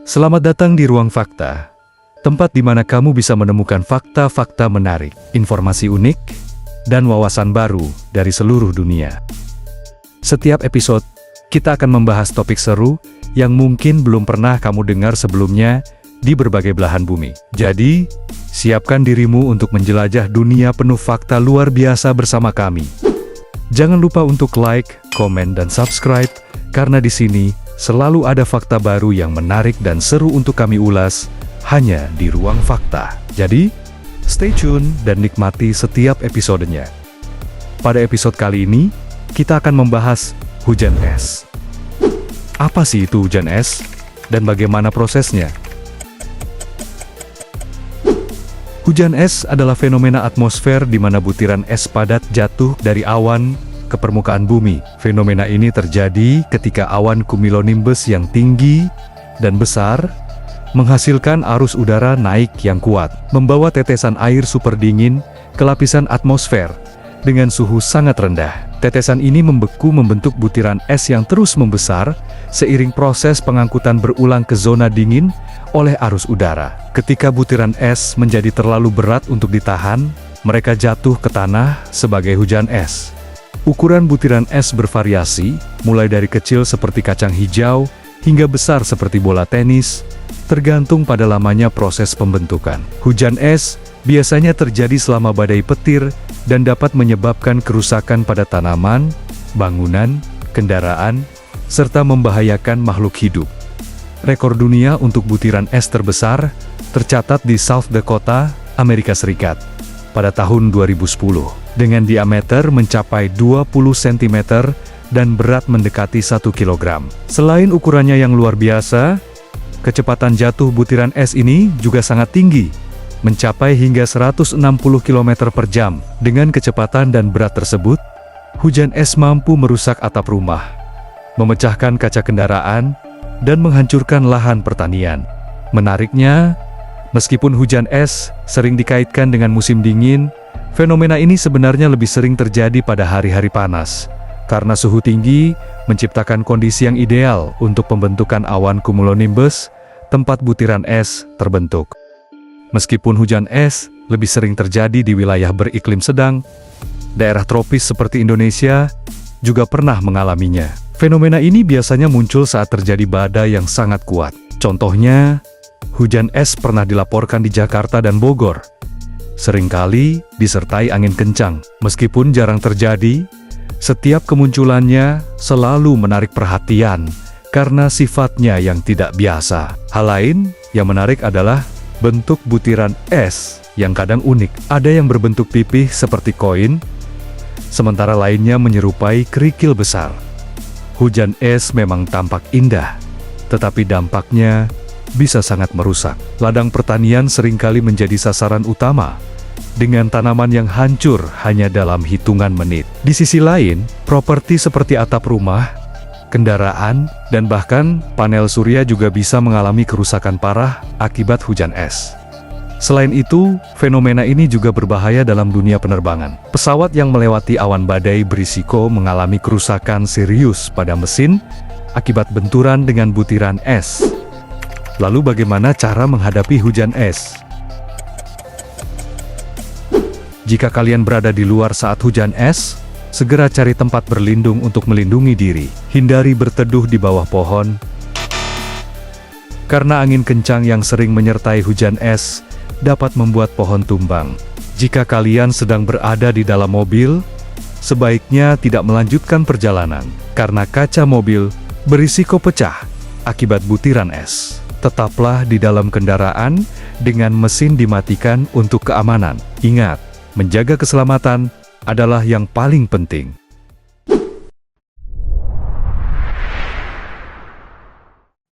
Selamat datang di Ruang Fakta, tempat di mana kamu bisa menemukan fakta-fakta menarik, informasi unik, dan wawasan baru dari seluruh dunia. Setiap episode, kita akan membahas topik seru yang mungkin belum pernah kamu dengar sebelumnya di berbagai belahan bumi. Jadi, siapkan dirimu untuk menjelajah dunia penuh fakta luar biasa bersama kami. Jangan lupa untuk like, komen, dan subscribe, karena di sini selalu ada fakta baru yang menarik dan seru untuk kami ulas, hanya di Ruang Fakta. Jadi, stay tune dan nikmati setiap episodenya. Pada episode kali ini, kita akan membahas hujan es. Apa sih itu hujan es? Dan bagaimana prosesnya? Hujan es adalah fenomena atmosfer di mana butiran es padat jatuh dari awan ke permukaan bumi. Fenomena ini terjadi ketika awan cumulonimbus yang tinggi dan besar menghasilkan arus udara naik yang kuat, membawa tetesan air super dingin ke lapisan atmosfer dengan suhu sangat rendah. Tetesan ini membeku membentuk butiran es yang terus membesar seiring proses pengangkutan berulang ke zona dingin oleh arus udara. Ketika butiran es menjadi terlalu berat untuk ditahan, mereka jatuh ke tanah sebagai hujan es. Ukuran butiran es bervariasi, mulai dari kecil seperti kacang hijau, hingga besar seperti bola tenis, tergantung pada lamanya proses pembentukan. Hujan es biasanya terjadi selama badai petir dan dapat menyebabkan kerusakan pada tanaman, bangunan, kendaraan, serta membahayakan makhluk hidup. Rekor dunia untuk butiran es terbesar tercatat di South Dakota, Amerika Serikat, pada tahun 2010. Dengan diameter mencapai 20 cm dan berat mendekati 1 kg. Selain ukurannya yang luar biasa, kecepatan jatuh butiran es ini juga sangat tinggi, mencapai hingga 160 km per jam. Dengan kecepatan dan berat tersebut, hujan es mampu merusak atap rumah, memecahkan kaca kendaraan, dan menghancurkan lahan pertanian. Menariknya, meskipun hujan es sering dikaitkan dengan musim dingin, fenomena ini sebenarnya lebih sering terjadi pada hari-hari panas, karena suhu tinggi menciptakan kondisi yang ideal untuk pembentukan awan cumulonimbus, tempat butiran es terbentuk. Meskipun hujan es lebih sering terjadi di wilayah beriklim sedang, daerah tropis seperti Indonesia juga pernah mengalaminya. Fenomena ini biasanya muncul saat terjadi badai yang sangat kuat. Contohnya, hujan es pernah dilaporkan di Jakarta dan Bogor, seringkali disertai angin kencang. Meskipun jarang terjadi, setiap kemunculannya selalu menarik perhatian karena sifatnya yang tidak biasa. Hal lain yang menarik adalah bentuk butiran es yang kadang unik. Ada yang berbentuk pipih seperti koin, sementara lainnya menyerupai kerikil besar. Hujan es memang tampak indah, tetapi dampaknya bisa sangat merusak. Ladang pertanian seringkali menjadi sasaran utama, dengan tanaman yang hancur hanya dalam hitungan menit. Di sisi lain, properti seperti atap rumah, kendaraan, dan bahkan panel surya juga bisa mengalami kerusakan parah akibat hujan es. Selain itu, fenomena ini juga berbahaya dalam dunia penerbangan. Pesawat yang melewati awan badai berisiko mengalami kerusakan serius pada mesin akibat benturan dengan butiran es. Lalu bagaimana cara menghadapi hujan es? Jika kalian berada di luar saat hujan es, segera cari tempat berlindung untuk melindungi diri. Hindari berteduh di bawah pohon, karena angin kencang yang sering menyertai hujan es dapat membuat pohon tumbang. Jika kalian sedang berada di dalam mobil, sebaiknya tidak melanjutkan perjalanan, karena kaca mobil berisiko pecah akibat butiran es. Tetaplah di dalam kendaraan dengan mesin dimatikan untuk keamanan. Ingat, menjaga keselamatan adalah yang paling penting.